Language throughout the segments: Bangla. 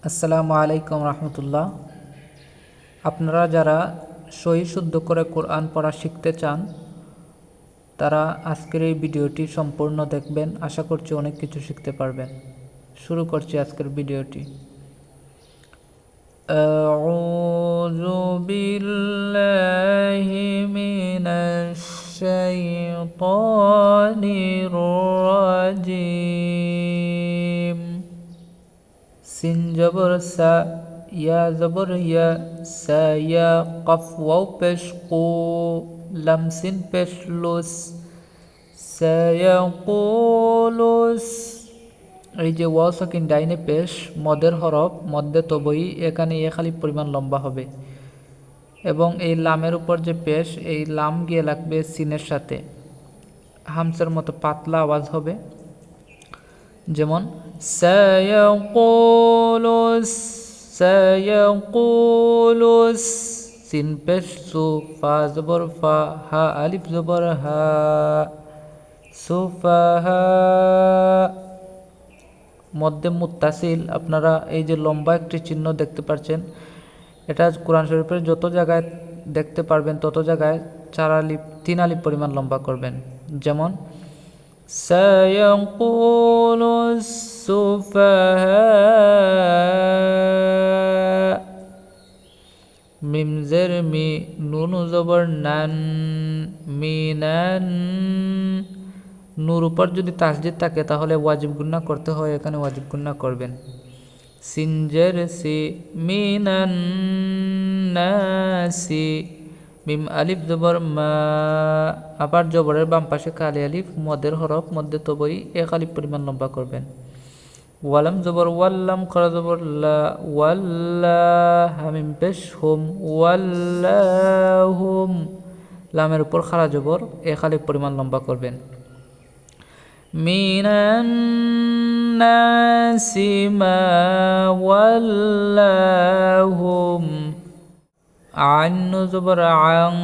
আসসালামু আলাইকুম রহমতুল্লাহ। আপনারা যারা সহি শুদ্ধ করে কোরআন পড়া শিখতে চান তারা আজকের এই ভিডিওটি সম্পূর্ণ দেখবেন। আশা করছি অনেক কিছু শিখতে পারবেন। শুরু করছি আজকের ভিডিওটি। আউযু বিল্লাহি মিনাশ শাইতানির রাজিম। সিন জবর সা, ইয়া জবর ইয়া, সা ইয়া, কফ ওয়াও পেশ কু, লাম সিন পেশ লুস, সায়াকুলুস। এই যে ওয়াও সাকিন ডাইনে পেশ মদের হরফ মধ্যে তবই, এখানে এ খালি পরিমাণ লম্বা হবে এবং এই লামের উপর যে পেশ, এই লাম গিয়ে লাগবে সিনের সাথে, হামসের মতো পাতলা আওয়াজ হবে। যেমন সায়াকুলুস, সায়াকুলুস। সিন পেশ সু, ফা জবর ফা, হা আলিফ জবর হা, সুফাহা। মধ্যে মুত্তাসিল, আপনারা এই যে লম্বা একটি চিহ্ন দেখতে পাচ্ছেন, এটা কোরআন শরীফের যত জায়গায় দেখতে পারবেন তত জায়গায় 4 আলিফ 3 আলিফ পরিমাণ লম্বা করবেন। যেমন সায়াকুলুস সুফাহা। মিম জের মি, নুন জবর নান, মিনান। নূর উপর যদি তাসদিদ থাকে তাহলে ওয়াজিব গুন্না করতে হয়, এখানে ওয়াজিব গুন্না করবেন। সিন জের সি, মিনান নাসি। মিম আলিফ জবর মা, আবার জবরের বাম পাশে কালি আলিফ মদের হরফ মধ্যে তবই 1 আলিফ পরিমাণ লম্বা করবেন। ওয়ালাম জবর ওয়াল্লাম, খরা জবর লা, ওয়াল্লা। হামিম পেশ হুম, ওয়াল্লাহুম। লামের উপর খারা জবর 1 আলিফ পরিমাণ লম্বা করবেন। মিনান নাসি মা ওয়াল্লাহুম। আইন জবর আং,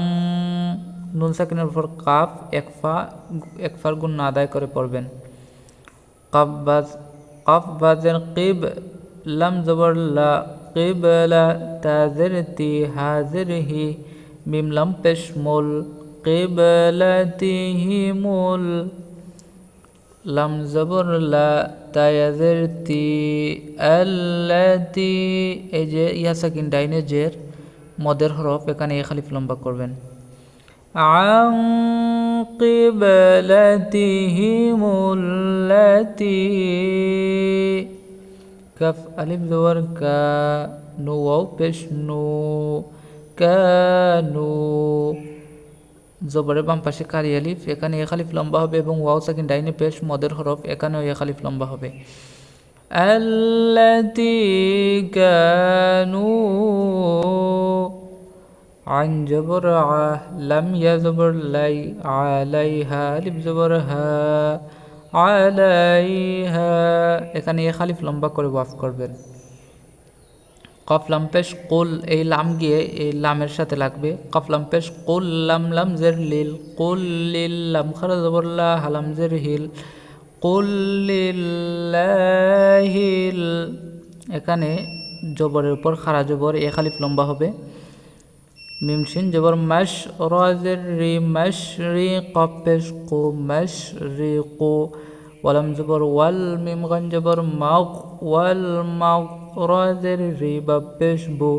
নুন সাকিনের উপর কাফ, এক ফার গুণ আদায় করে পড়বেন। কফ বাজের কিব, লাম জবর লা, কিবলা। তাজের তি, হাজের হি, মিম লাম পেশ মুল, কিবলাতিহিমুল। লাম জবর লা, তায়াজের তি, আল্লাতি। এই যে ইয়া সাকিন ডাইনে জের মদের হরফ, এখানে 1 আলিফ লম্বা করবেন। আন কিবলাতিহিমুল্লাতি। কাফ আলিফ জবর কা, নু ওয়াও পেশ নু, কানু। জবরের বাম পাশে কারি আলিফ, এখানে 1 আলিফ লম্বা হবে এবং ওয়াও সাকিন ডাইনে পেশ মদের হরফ, এখানেও 1 আলিফ লম্বা হবে। আল্লাতি কানু। আইন জবর আ, লাম ইয়া জবর লাই, আলাইহা আলিফ জবর হা, আলাইহা। এখানে 1 আলিফ লম্বা করে ওয়াফ করবেন। কফ লাম পেশ কুল, এই লাম গিয়ে এই লামের সাথে লাগবে। কফ লাম পেশ কুল, লাম লাম জের লিল, কুল লিল। লাম খারা জবর লা, হালাম জের হিল, কুল লিল্লাহিল। এখানে জবরের উপর খারা জবর 1 আলিফ লম্বা হবে। মিম শিন জবর মাশ, রা জের রি, মাশরি। কফ পেশ কু, মাশরিকু। ওয়ালাম জবর ওয়াল, মিম গান জবর মাগ, ওয়াল মাগ। রা জের রি, বা পেশ বু,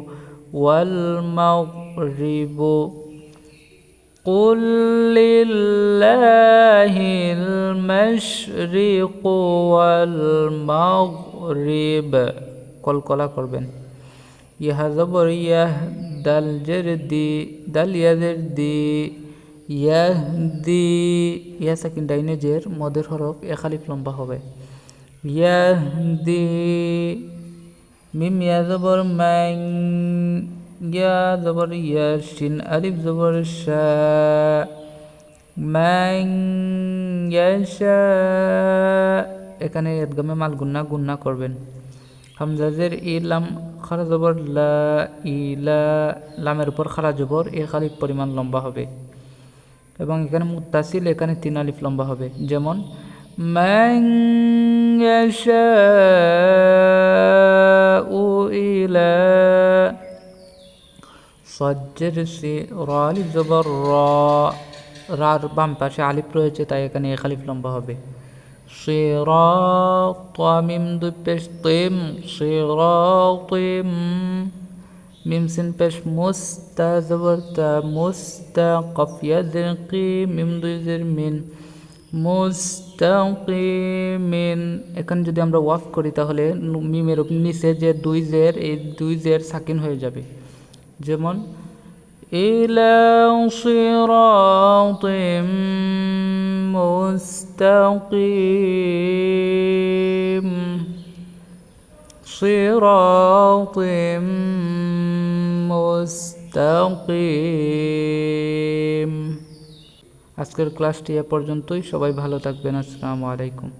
ওয়াল মাগরিবু। কুল লিল্লাহিল মাশরিকু ওয়াল মাগরিব। কলকলা করবেন। ইহা জবর ইয়াহ, দাল জের দি, দাল ইয়া জের দি, ইয়াহদি। ইয়া সাকিন ডাইনে জের মদের হরফ 1 আলিফ লম্বা হবে। ইয়াহদি। মিম ইয়া জবর মাং, ইয়া জবর ইয়া, শিন আলিফ জবর শা, মাং ইয়াশা। এখানে ইদগামে মাল গুন্না করবেন। হামজাজের ই, লাম খারা জবর লা, ইলা। লামের উপর খারা জবর 1 আলিফ পরিমাণ লম্বা হবে এবং এখানে মুত্তাসিল, এখানে 3 আলিফ লম্বা হবে। যেমন মান ইয়াশাউ إلى সজ্জের সি রালি জবর র রার বাম পাশে আলিফ রয়েছে তাই এখানে এক আলিফ লম্বা হবে সিরাত মিম দুই পেশ তিম সিরাতিম মিম সিন পেশ মুস্তা জবর তা মুস্তা কফ ইয়াজের কি মিম দুই জের মিন মুস্তাকিমিন এখানে যদি আমরা ওয়াফ করি তাহলে মিমের নিচে যে দুই জের এই দুই জের সাকিন হয়ে যাবে যেমন ইলা সিরাতিম মুস্তাকিম সিরাতিম মুস্তাকিম আজকের ক্লাসটি এ পর্যন্তই সবাই ভালো থাকবেন আসসালামু আলাইকুম